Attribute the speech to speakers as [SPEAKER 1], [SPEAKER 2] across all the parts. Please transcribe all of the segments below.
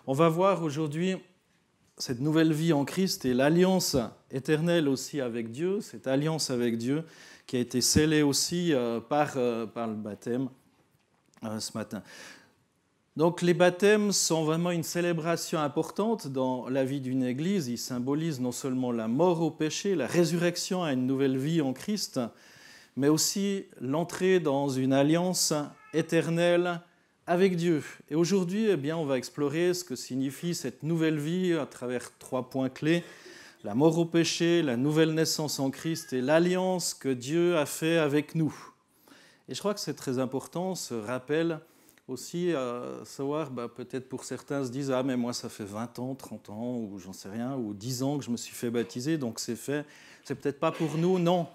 [SPEAKER 1] On va voir aujourd'hui cette nouvelle vie en Christ et l'alliance éternelle aussi avec Dieu, cette alliance avec Dieu qui a été scellée aussi par le baptême ce matin. Donc les baptêmes sont vraiment une célébration importante dans la vie d'une Église. Ils symbolisent non seulement la mort au péché, la résurrection à une nouvelle vie en Christ, mais aussi l'entrée dans une alliance éternelle avec Dieu. Et aujourd'hui, on va explorer ce que signifie cette nouvelle vie à travers 3 points clés. La mort au péché, la nouvelle naissance en Christ et l'alliance que Dieu a fait avec nous. Et je crois que c'est très important, ce rappel aussi, savoir, peut-être pour certains se disent « Ah, mais moi ça fait 20 ans, 30 ans, ou j'en sais rien, ou 10 ans que je me suis fait baptiser, donc c'est fait, c'est peut-être pas pour nous. » Non,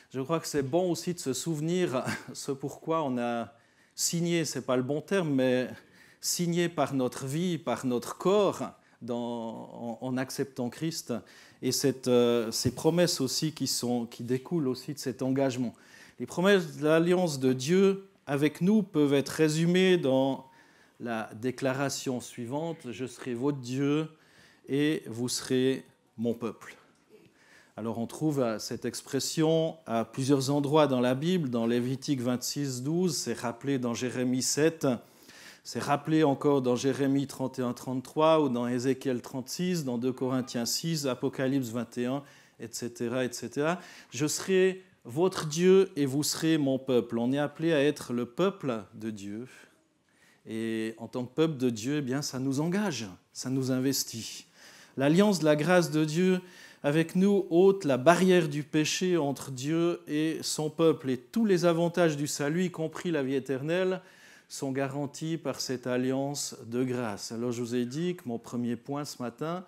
[SPEAKER 1] je crois que c'est bon aussi de se souvenir ce pourquoi on a signé, c'est pas le bon terme, mais signé par notre vie, par notre corps, en acceptant Christ, et ces promesses aussi qui découlent aussi de cet engagement. Les promesses de l'alliance de Dieu avec nous peuvent être résumées dans la déclaration suivante « Je serai votre Dieu et vous serez mon peuple ». Alors on trouve cette expression à plusieurs endroits dans la Bible, dans Lévitique 26, 12, c'est rappelé dans Jérémie 7, c'est rappelé encore dans Jérémie 31, 33 ou dans Ézéchiel 36, dans 2 Corinthiens 6, Apocalypse 21, etc., etc. « Je serai votre Dieu et vous serez mon peuple ». On est appelé à être le peuple de Dieu. Et en tant que peuple de Dieu, ça nous engage, ça nous investit. L'alliance de la grâce de Dieu avec nous ôte la barrière du péché entre Dieu et son peuple. Et tous les avantages du salut, y compris la vie éternelle, sont garantis par cette alliance de grâce. Alors je vous ai dit que mon premier point ce matin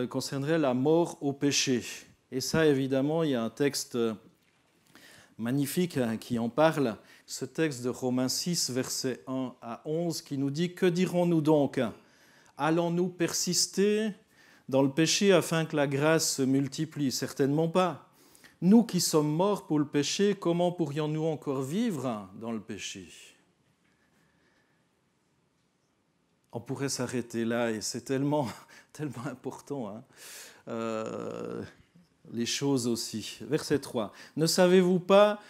[SPEAKER 1] concernerait la mort au péché. Et ça, évidemment, il y a un texte magnifique qui en parle, ce texte de Romains 6, versets 1 à 11, qui nous dit « Que dirons-nous donc ? Allons-nous persister dans le péché afin que la grâce se multiplie ? Certainement pas. Nous qui sommes morts pour le péché, comment pourrions-nous encore vivre dans le péché ?» On pourrait s'arrêter là, et c'est tellement important, les choses aussi. Verset 3. « Ne savez-vous pas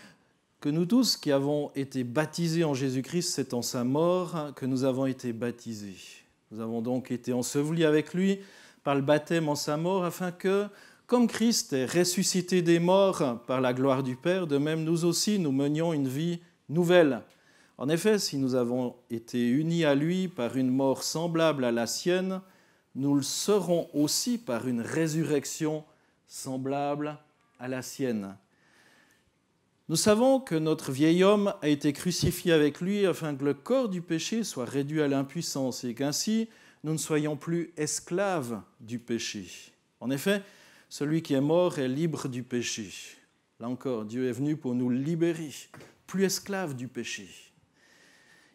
[SPEAKER 1] que nous tous qui avons été baptisés en Jésus-Christ, c'est en sa mort que nous avons été baptisés. Nous avons donc été ensevelis avec lui par le baptême en sa mort, afin que, comme Christ est ressuscité des morts par la gloire du Père, de même nous aussi nous menions une vie nouvelle. En effet, si nous avons été unis à lui par une mort semblable à la sienne, nous le serons aussi par une résurrection semblable à la sienne. Nous savons que notre vieil homme a été crucifié avec lui afin que le corps du péché soit réduit à l'impuissance et qu'ainsi nous ne soyons plus esclaves du péché. En effet, celui qui est mort est libre du péché. Là encore, Dieu est venu pour nous libérer, plus esclaves du péché.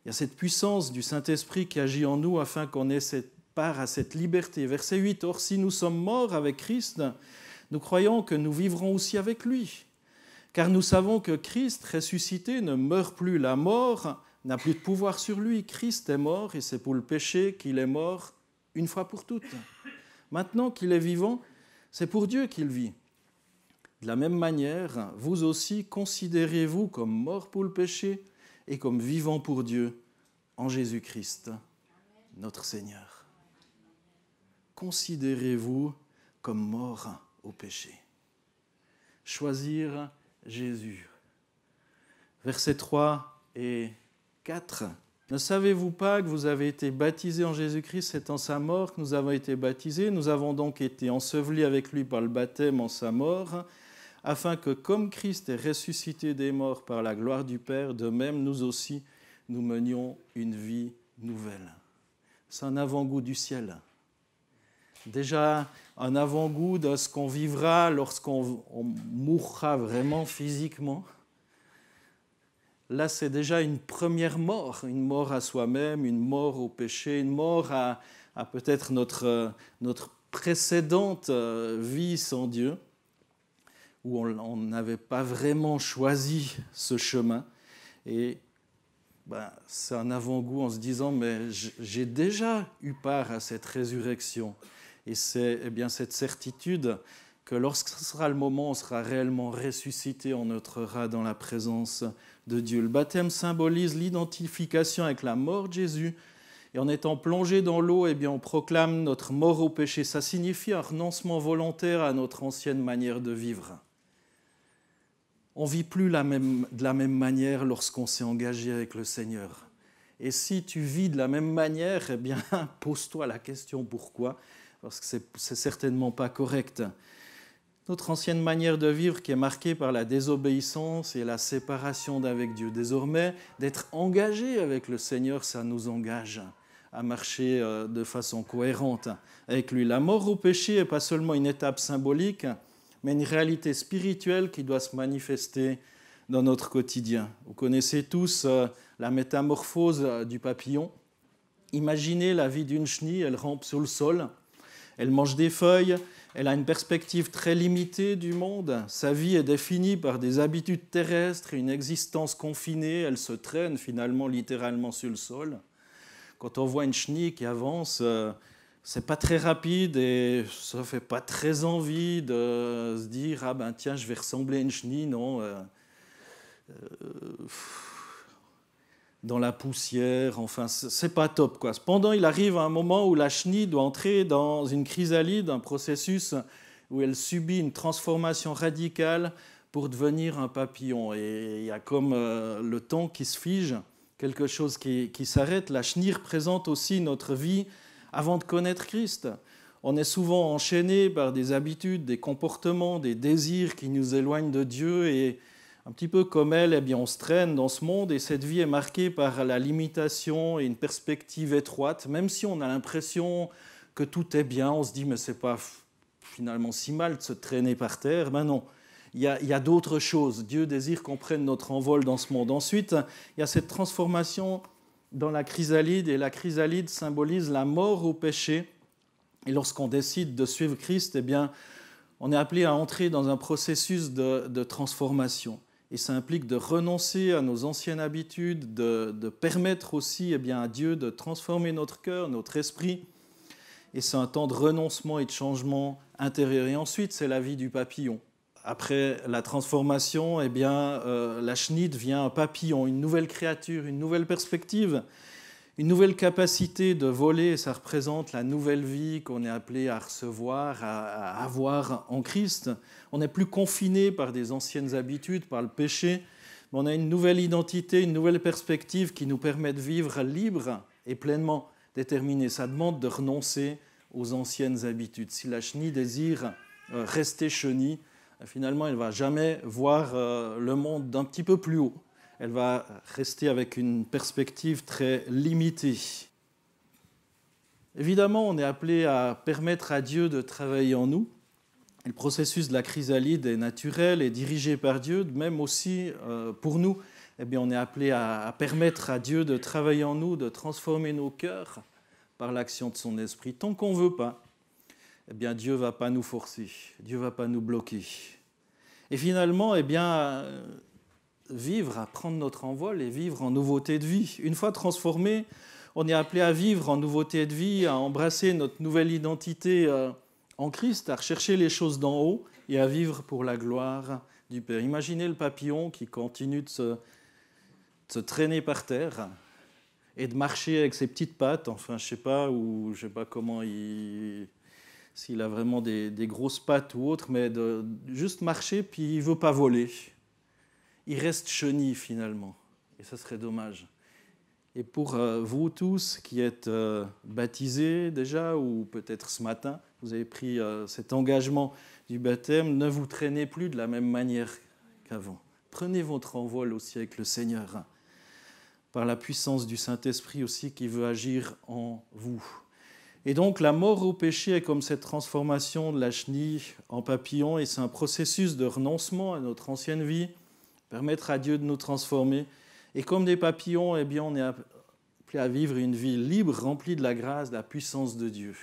[SPEAKER 1] Il y a cette puissance du Saint-Esprit qui agit en nous afin qu'on ait cette part à cette liberté. Verset 8, « Or, si nous sommes morts avec Christ, nous croyons que nous vivrons aussi avec lui. Car nous savons que Christ, ressuscité, ne meurt plus. La mort n'a plus de pouvoir sur lui. Christ est mort et c'est pour le péché qu'il est mort une fois pour toutes. Maintenant qu'il est vivant, c'est pour Dieu qu'il vit. De la même manière, vous aussi, considérez-vous comme morts pour le péché et comme vivants pour Dieu en Jésus-Christ, notre Seigneur. » Considérez-vous comme morts au péché. Choisir Jésus. Versets 3 et 4. « Ne savez-vous pas que vous avez été baptisés en Jésus-Christ, c'est en sa mort que nous avons été baptisés. Nous avons donc été ensevelis avec lui par le baptême en sa mort, afin que, comme Christ est ressuscité des morts par la gloire du Père, de même nous aussi, nous menions une vie nouvelle. » C'est un avant-goût du ciel. Déjà un avant-goût de ce qu'on vivra lorsqu'on mourra vraiment physiquement. Là, c'est déjà une première mort, une mort à soi-même, une mort au péché, une mort à peut-être notre précédente vie sans Dieu, où on n'avait pas vraiment choisi ce chemin. Et c'est un avant-goût en se disant, mais j'ai déjà eu part à cette résurrection. Et c'est cette certitude que lorsque ce sera le moment, on sera réellement ressuscité, on entrera dans la présence de Dieu. Le baptême symbolise l'identification avec la mort de Jésus. Et en étant plongé dans l'eau, on proclame notre mort au péché. Ça signifie un renoncement volontaire à notre ancienne manière de vivre. On ne vit plus de la même manière lorsqu'on s'est engagé avec le Seigneur. Et si tu vis de la même manière, pose-toi la question pourquoi, parce que c'est certainement pas correct. Notre ancienne manière de vivre qui est marquée par la désobéissance et la séparation d'avec Dieu. Désormais, d'être engagé avec le Seigneur, ça nous engage à marcher de façon cohérente avec lui. La mort au péché n'est pas seulement une étape symbolique, mais une réalité spirituelle qui doit se manifester dans notre quotidien. Vous connaissez tous la métamorphose du papillon. Imaginez la vie d'une chenille, elle rampe sur le sol, elle mange des feuilles, elle a une perspective très limitée du monde. Sa vie est définie par des habitudes terrestres et une existence confinée. Elle se traîne finalement littéralement sur le sol. Quand on voit une chenille qui avance, c'est pas très rapide et ça fait pas très envie de se dire tiens, je vais ressembler à une chenille, non. Dans la poussière, enfin, c'est pas top, quoi. Cependant, il arrive un moment où la chenille doit entrer dans une chrysalide, un processus où elle subit une transformation radicale pour devenir un papillon. Et il y a comme le temps qui se fige, quelque chose qui s'arrête. La chenille représente aussi notre vie avant de connaître Christ. On est souvent enchaîné par des habitudes, des comportements, des désirs qui nous éloignent de Dieu et un petit peu comme elle, on se traîne dans ce monde et cette vie est marquée par la limitation et une perspective étroite. Même si on a l'impression que tout est bien, on se dit mais c'est pas finalement si mal de se traîner par terre. Non, il y a d'autres choses. Dieu désire qu'on prenne notre envol dans ce monde. Ensuite, il y a cette transformation dans la chrysalide et la chrysalide symbolise la mort au péché. Et lorsqu'on décide de suivre Christ, on est appelé à entrer dans un processus de transformation. Et ça implique de renoncer à nos anciennes habitudes, de permettre aussi à Dieu de transformer notre cœur, notre esprit. Et c'est un temps de renoncement et de changement intérieur. Et ensuite, c'est la vie du papillon. Après la transformation, la chenille devient un papillon, une nouvelle créature, une nouvelle perspective, une nouvelle capacité de voler. Ça représente la nouvelle vie qu'on est appelé à recevoir, à avoir en Christ. On n'est plus confiné par des anciennes habitudes, par le péché, mais on a une nouvelle identité, une nouvelle perspective qui nous permet de vivre libre et pleinement déterminé. Ça demande de renoncer aux anciennes habitudes. Si la chenille désire rester chenille, finalement, elle ne va jamais voir le monde d'un petit peu plus haut. Elle va rester avec une perspective très limitée. Évidemment, on est appelé à permettre à Dieu de travailler en nous. Le processus de la chrysalide est naturel et dirigé par Dieu, même aussi pour nous. On est appelé à permettre à Dieu de travailler en nous, de transformer nos cœurs par l'action de son esprit. Tant qu'on ne veut pas, Dieu ne va pas nous forcer, Dieu ne va pas nous bloquer. Et finalement, vivre, à prendre notre envol et vivre en nouveauté de vie. Une fois transformé, on est appelé à vivre en nouveauté de vie, à embrasser notre nouvelle identité en Christ, à rechercher les choses d'en haut et à vivre pour la gloire du Père. Imaginez le papillon qui continue de se traîner par terre et de marcher avec ses petites pattes, enfin je sais pas comment s'il a vraiment des grosses pattes ou autre, mais de juste marcher puis il veut pas voler. Il reste chenille finalement, et ça serait dommage. Et pour vous tous qui êtes baptisés déjà, ou peut-être ce matin, vous avez pris cet engagement du baptême, ne vous traînez plus de la même manière qu'avant. Prenez votre envol aussi avec le Seigneur, par la puissance du Saint-Esprit aussi qui veut agir en vous. Et donc la mort au péché est comme cette transformation de la chenille en papillon, et c'est un processus de renoncement à notre ancienne vie, permettre à Dieu de nous transformer. Et comme des papillons, on est appelé à vivre une vie libre, remplie de la grâce, de la puissance de Dieu.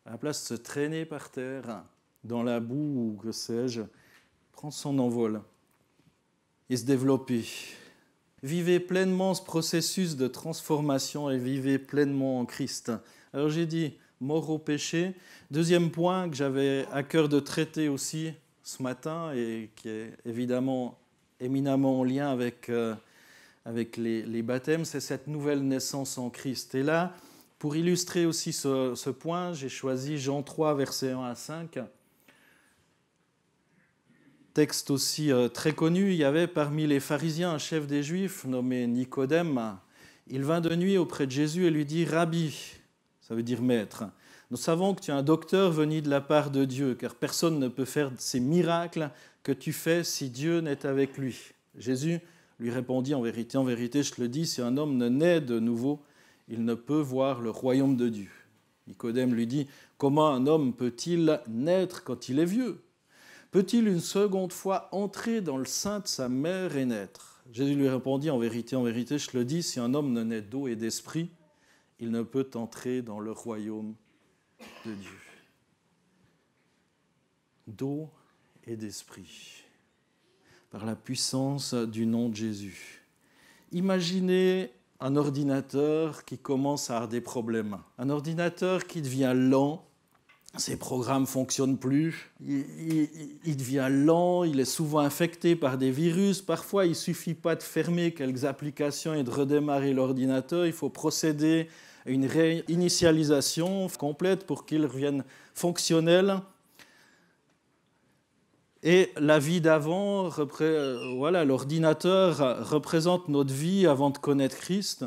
[SPEAKER 1] À la place de se traîner par terre, dans la boue ou que sais-je, prendre son envol et se développer. Vivez pleinement ce processus de transformation et vivez pleinement en Christ. Alors j'ai dit mort au péché. Deuxième point que j'avais à cœur de traiter aussi ce matin et qui est évidemment éminemment en lien avec les baptêmes, c'est cette nouvelle naissance en Christ. Et là, pour illustrer aussi ce point, j'ai choisi Jean 3, versets 1 à 5. Texte aussi très connu, il y avait parmi les pharisiens un chef des Juifs nommé Nicodème. Il vint de nuit auprès de Jésus et lui dit « Rabbi », ça veut dire maître, « nous savons que tu es un docteur venu de la part de Dieu, car personne ne peut faire ces miracles que tu fais si Dieu n'est avec lui. » Jésus lui répondit « En vérité, je te le dis, si un homme ne naît de nouveau, il ne peut voir le royaume de Dieu. » Nicodème lui dit « Comment un homme peut-il naître quand il est vieux ? Peut-il une seconde fois entrer dans le sein de sa mère et naître ?» Jésus lui répondit, en vérité, je te le dis, si un homme ne naît d'eau et d'esprit, il ne peut entrer dans le royaume de Dieu. D'eau et d'esprit, par la puissance du nom de Jésus. Imaginez un ordinateur qui commence à avoir des problèmes, un ordinateur qui devient lent, ses programmes ne fonctionnent plus, il devient lent, il est souvent infecté par des virus. Parfois, il ne suffit pas de fermer quelques applications et de redémarrer l'ordinateur. Il faut procéder à une réinitialisation complète pour qu'il revienne fonctionnel. Et la vie d'avant, l'ordinateur représente notre vie avant de connaître Christ.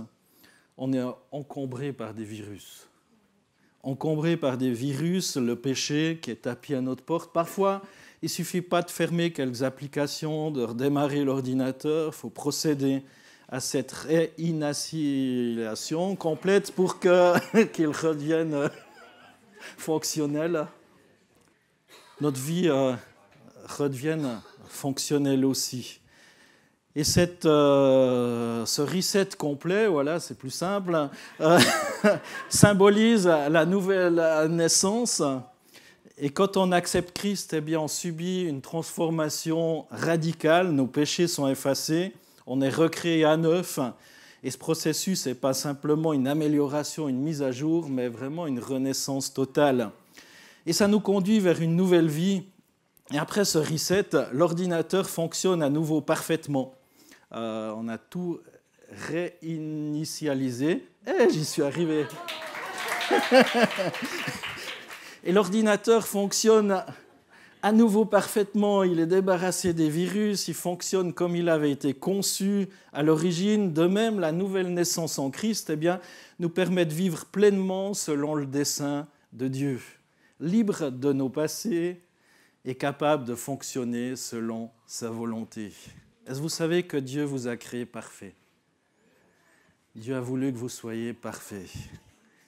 [SPEAKER 1] On est encombré par des virus. Encombré par des virus, le péché qui est tapis à notre porte. Parfois, il ne suffit pas de fermer quelques applications, de redémarrer l'ordinateur, il faut procéder à cette réinitialisation complète pour qu'il redevienne fonctionnel. Notre vie redevienne fonctionnelle aussi. Et ce reset complet, voilà, c'est plus simple, symbolise la nouvelle naissance. Et quand on accepte Christ, eh bien, on subit une transformation radicale. Nos péchés sont effacés, on est recréé à neuf. Et ce processus n'est pas simplement une amélioration, une mise à jour, mais vraiment une renaissance totale. Et ça nous conduit vers une nouvelle vie. Et après ce reset, l'ordinateur fonctionne à nouveau parfaitement. On a tout réinitialisé. J'y suis arrivé. Et l'ordinateur fonctionne à nouveau parfaitement. Il est débarrassé des virus. Il fonctionne comme il avait été conçu à l'origine. De même, la nouvelle naissance en Christ nous permet de vivre pleinement selon le dessein de Dieu. Libre de nos passés et capable de fonctionner selon sa volonté. Est-ce que vous savez que Dieu vous a créé parfait ? Dieu a voulu que vous soyez parfait.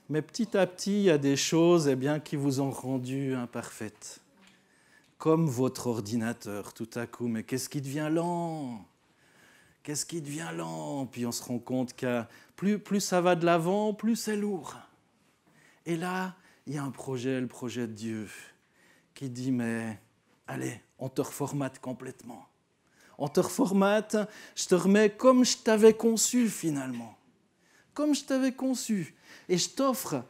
[SPEAKER 1] Mais petit à petit, il y a des choses qui vous ont rendu imparfaites. Comme votre ordinateur, tout à coup. Mais qu'est-ce qui devient lent ? Qu'est-ce qui devient lent ? Puis on se rend compte que plus ça va de l'avant, plus c'est lourd. Et là, il y a un projet, le projet de Dieu, qui dit, mais allez, on te reformate complètement. On te reformate, je te remets comme je t'avais conçu finalement. Comme je t'avais conçu. Et je t'offre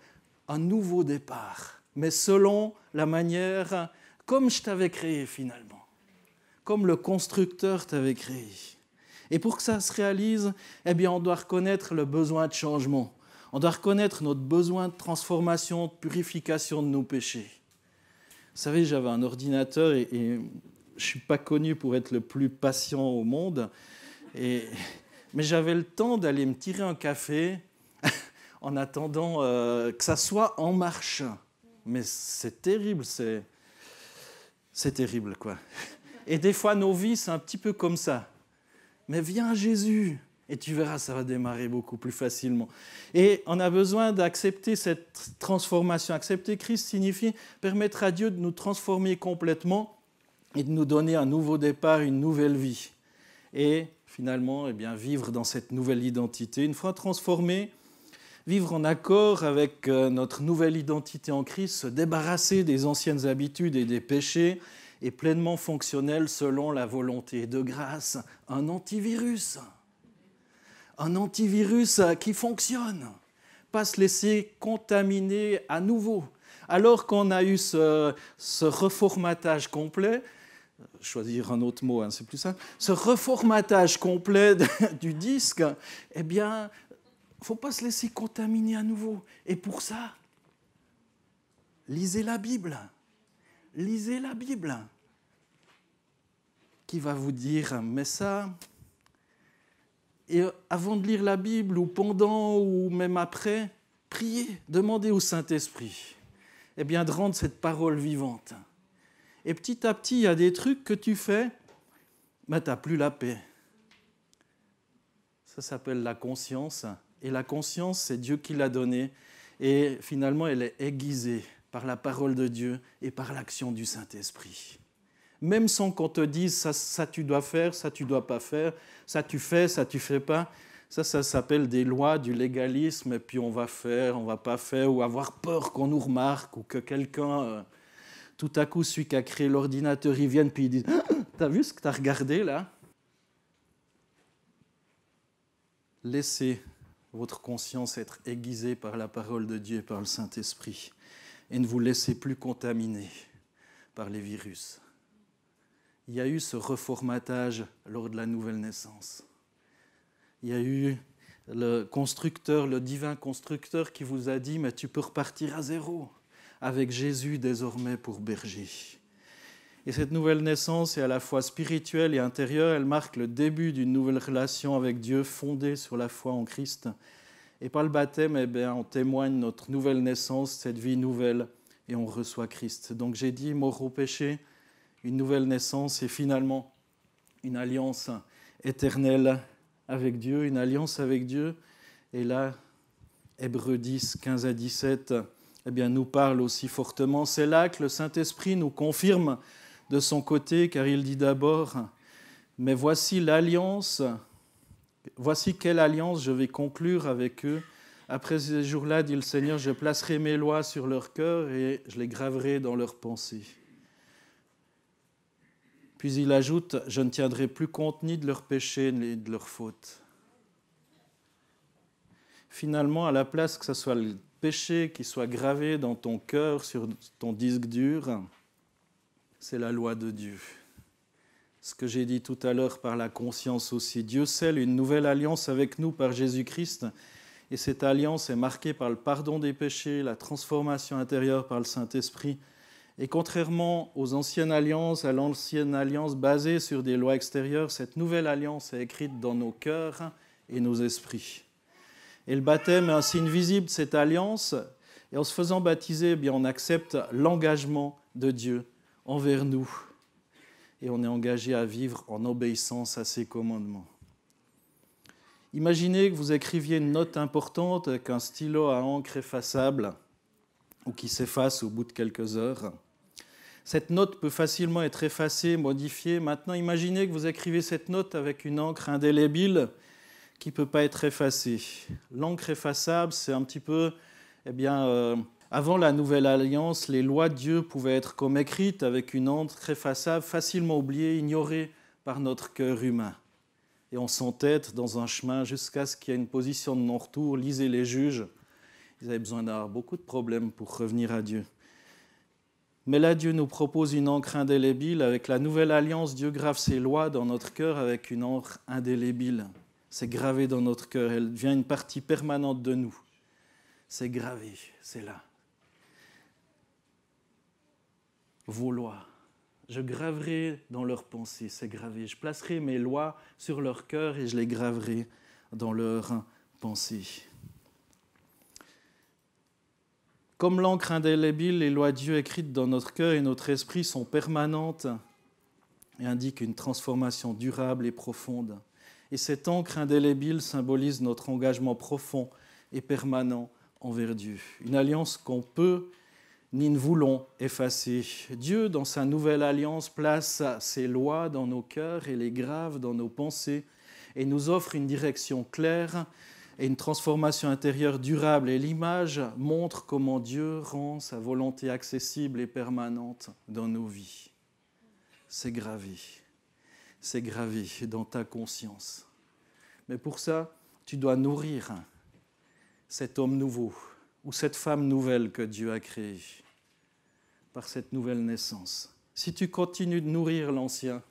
[SPEAKER 1] un nouveau départ, mais selon la manière comme je t'avais créé finalement. Comme le constructeur t'avait créé. Et pour que ça se réalise, on doit reconnaître le besoin de changement. On doit reconnaître notre besoin de transformation, de purification de nos péchés. Vous savez, j'avais un ordinateur et je ne suis pas connu pour être le plus patient au monde, mais j'avais le temps d'aller me tirer un café en attendant que ça soit en marche. Mais c'est terrible, c'est terrible, quoi. Et des fois, nos vies, c'est un petit peu comme ça. Mais viens à Jésus, et tu verras, ça va démarrer beaucoup plus facilement. Et on a besoin d'accepter cette transformation. Accepter Christ signifie permettre à Dieu de nous transformer complètement et de nous donner un nouveau départ, une nouvelle vie. Et finalement, vivre dans cette nouvelle identité. Une fois transformé, vivre en accord avec notre nouvelle identité en Christ, se débarrasser des anciennes habitudes et des péchés, et pleinement fonctionnel selon la volonté de grâce. Un antivirus. un antivirus qui fonctionne. Pas se laisser contaminer à nouveau. Alors qu'on a eu ce reformatage complet, choisir un autre mot, c'est plus simple, ce reformatage complet du disque, eh bien, il ne faut pas se laisser contaminer à nouveau. Et pour ça, lisez la Bible. Lisez la Bible. Qui va vous dire, mais ça... Et avant de lire la Bible, ou pendant, ou même après, priez, demandez au Saint-Esprit eh bien, de rendre cette parole vivante. Et petit à petit, il y a des trucs que tu fais, mais tu n'as plus la paix. Ça s'appelle la conscience. Et la conscience, c'est Dieu qui l'a donnée. Et finalement, elle est aiguisée par la parole de Dieu et par l'action du Saint-Esprit. Même sans qu'on te dise ça tu dois faire, ça tu dois pas faire, ça tu fais pas. Ça s'appelle des lois du légalisme, et puis on va faire, on va pas faire, ou avoir peur qu'on nous remarque, ou que quelqu'un, tout à coup, celui qui a créé l'ordinateur, il vienne, puis il dit « T'as vu ce que t'as regardé là ?» Laissez votre conscience être aiguisée par la parole de Dieu et par le Saint-Esprit, et ne vous laissez plus contaminer par les virus. Il y a eu ce reformatage lors de la nouvelle naissance. Il y a eu le constructeur, le divin constructeur qui vous a dit « Mais tu peux repartir à zéro, avec Jésus désormais pour berger. » Et cette nouvelle naissance est à la fois spirituelle et intérieure. Elle marque le début d'une nouvelle relation avec Dieu fondée sur la foi en Christ. Et par le baptême, on témoigne notre nouvelle naissance, cette vie nouvelle, et on reçoit Christ. Donc j'ai dit mort au péché, une nouvelle naissance et finalement une alliance éternelle avec Dieu, une alliance avec Dieu. Et là, Hébreux 10, 15 à 17, nous parle aussi fortement. C'est là que le Saint-Esprit nous confirme de son côté, car il dit d'abord « Mais voici l'alliance, voici quelle alliance je vais conclure avec eux. Après ces jours-là, dit le Seigneur, je placerai mes lois sur leur cœur et je les graverai dans leurs pensées. » Puis il ajoute « Je ne tiendrai plus compte ni de leurs péchés ni de leurs fautes. » Finalement, à la place que ce soit le péché qui soit gravé dans ton cœur, sur ton disque dur, c'est la loi de Dieu. Ce que j'ai dit tout à l'heure par la conscience aussi. Dieu scelle une nouvelle alliance avec nous par Jésus-Christ. Et cette alliance est marquée par le pardon des péchés, la transformation intérieure par le Saint-Esprit. Et contrairement aux anciennes alliances, à l'ancienne alliance basée sur des lois extérieures, cette nouvelle alliance est écrite dans nos cœurs et nos esprits. Et le baptême est un signe visible de cette alliance. Et en se faisant baptiser, on accepte l'engagement de Dieu envers nous. Et on est engagé à vivre en obéissance à ses commandements. Imaginez que vous écriviez une note importante avec un stylo à encre effaçable ou qui s'efface au bout de quelques heures. Cette note peut facilement être effacée, modifiée. Maintenant, imaginez que vous écrivez cette note avec une encre indélébile qui ne peut pas être effacée. L'encre effaçable, c'est un petit peu... avant la Nouvelle Alliance, les lois de Dieu pouvaient être comme écrites avec une encre effaçable, facilement oubliée, ignorée par notre cœur humain. Et on s'entête dans un chemin jusqu'à ce qu'il y ait une position de non-retour. Lisez les juges. Ils avaient besoin d'avoir beaucoup de problèmes pour revenir à Dieu. Mais là, Dieu nous propose une encre indélébile. Avec la Nouvelle Alliance, Dieu grave ses lois dans notre cœur avec une encre indélébile. C'est gravé dans notre cœur. Elle devient une partie permanente de nous. C'est gravé, c'est là. Vos lois. Je graverai dans leurs pensées, c'est gravé. Je placerai mes lois sur leur cœur et je les graverai dans leurs pensées. Comme l'encre indélébile, les lois de Dieu écrites dans notre cœur et notre esprit sont permanentes et indiquent une transformation durable et profonde. Et cette encre indélébile symbolise notre engagement profond et permanent envers Dieu. Une alliance qu'on peut ni ne voulons effacer. Dieu, dans sa nouvelle alliance, place ses lois dans nos cœurs et les grave dans nos pensées et nous offre une direction claire et une transformation intérieure durable. Et l'image montre comment Dieu rend sa volonté accessible et permanente dans nos vies. C'est gravé dans ta conscience. Mais pour ça, tu dois nourrir cet homme nouveau ou cette femme nouvelle que Dieu a créée par cette nouvelle naissance. Si tu continues de nourrir l'ancien,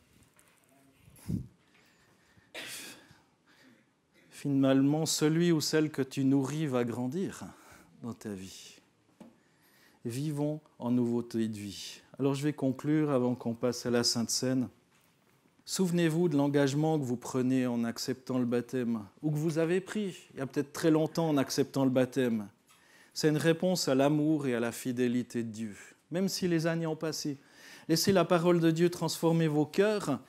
[SPEAKER 1] finalement, celui ou celle que tu nourris va grandir dans ta vie. Vivons en nouveauté de vie. Alors je vais conclure avant qu'on passe à la Sainte Seine. Souvenez-vous de l'engagement que vous prenez en acceptant le baptême, ou que vous avez pris il y a peut-être très longtemps en acceptant le baptême. C'est une réponse à l'amour et à la fidélité de Dieu, même si les années ont passé. Laissez la parole de Dieu transformer vos cœurs,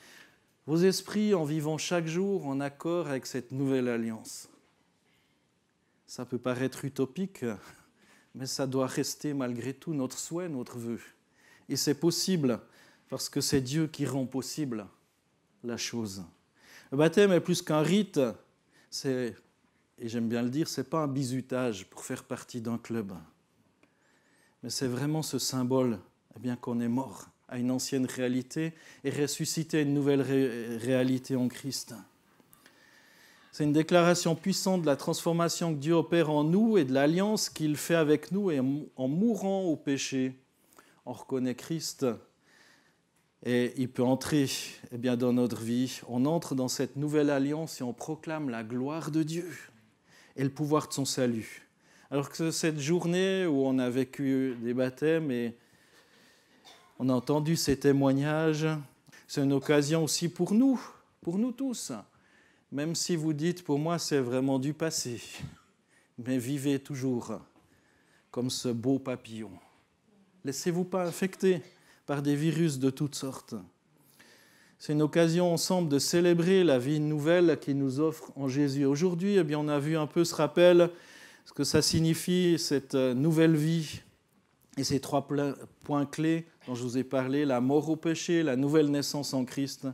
[SPEAKER 1] vos esprits en vivant chaque jour en accord avec cette nouvelle alliance. Ça peut paraître utopique, mais ça doit rester malgré tout notre souhait, notre vœu. Et c'est possible parce que c'est Dieu qui rend possible la chose. Le baptême est plus qu'un rite, et j'aime bien le dire, ce n'est pas un bizutage pour faire partie d'un club. Mais c'est vraiment ce symbole qu'on est mort à une ancienne réalité et ressuscité à une nouvelle réalité en Christ. C'est une déclaration puissante de la transformation que Dieu opère en nous et de l'alliance qu'il fait avec nous. Et en mourant au péché, on reconnaît Christ et il peut entrer dans notre vie. On entre dans cette nouvelle alliance et on proclame la gloire de Dieu et le pouvoir de son salut. Alors que cette journée où on a vécu des baptêmes et on a entendu ces témoignages, c'est une occasion aussi pour nous tous. Même si vous dites, pour moi, c'est vraiment du passé, mais vivez toujours comme ce beau papillon. Laissez-vous pas infecter par des virus de toutes sortes. C'est une occasion ensemble de célébrer la vie nouvelle qu'il nous offre en Jésus. Aujourd'hui, on a vu un peu ce rappel, ce que ça signifie, cette nouvelle vie. Et ces 3 points clés dont je vous ai parlé, la mort au péché, la nouvelle naissance en Christ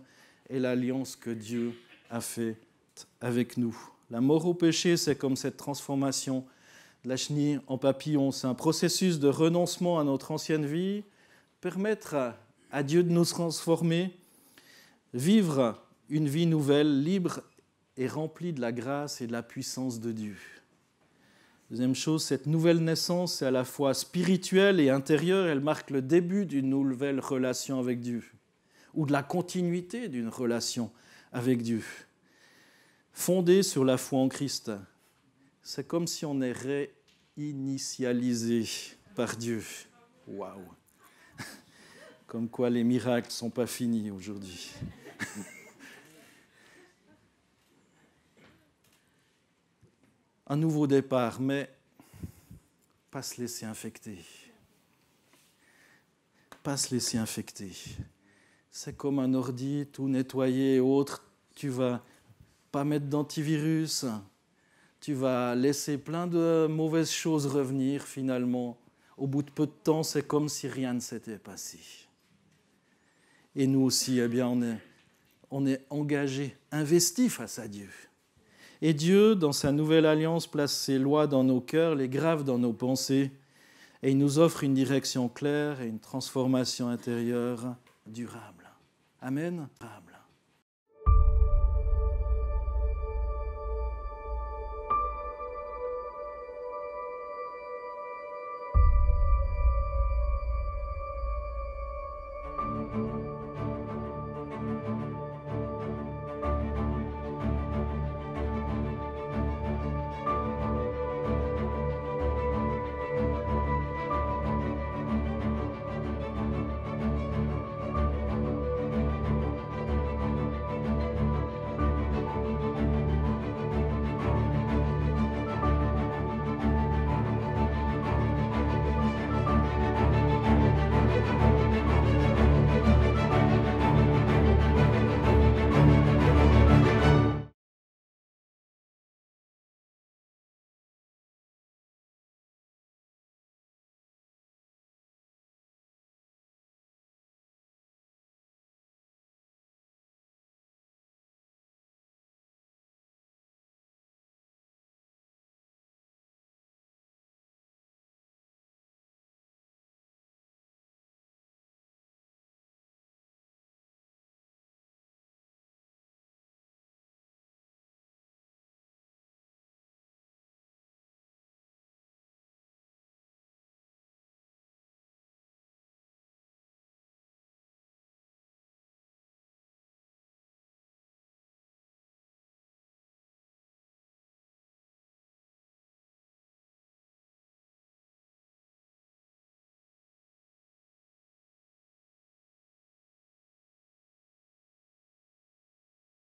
[SPEAKER 1] et l'alliance que Dieu a faite avec nous. La mort au péché, c'est comme cette transformation de la chenille en papillon. C'est un processus de renoncement à notre ancienne vie, permettre à Dieu de nous transformer, vivre une vie nouvelle, libre et remplie de la grâce et de la puissance de Dieu. Deuxième chose, cette nouvelle naissance est à la fois spirituelle et intérieure. Elle marque le début d'une nouvelle relation avec Dieu ou de la continuité d'une relation avec Dieu. Fondée sur la foi en Christ, c'est comme si on est réinitialisé par Dieu. Waouh! Comme quoi les miracles ne sont pas finis aujourd'hui. Un nouveau départ, mais pas se laisser infecter. Pas se laisser infecter. C'est comme un ordi tout nettoyé et autre. Tu vas pas mettre d'antivirus. Tu vas laisser plein de mauvaises choses revenir finalement. Au bout de peu de temps, c'est comme si rien ne s'était passé. Et nous aussi, on est engagés, investis face à Dieu. Et Dieu, dans sa nouvelle alliance, place ses lois dans nos cœurs, les grave dans nos pensées, et il nous offre une direction claire et une transformation intérieure durable. Amen.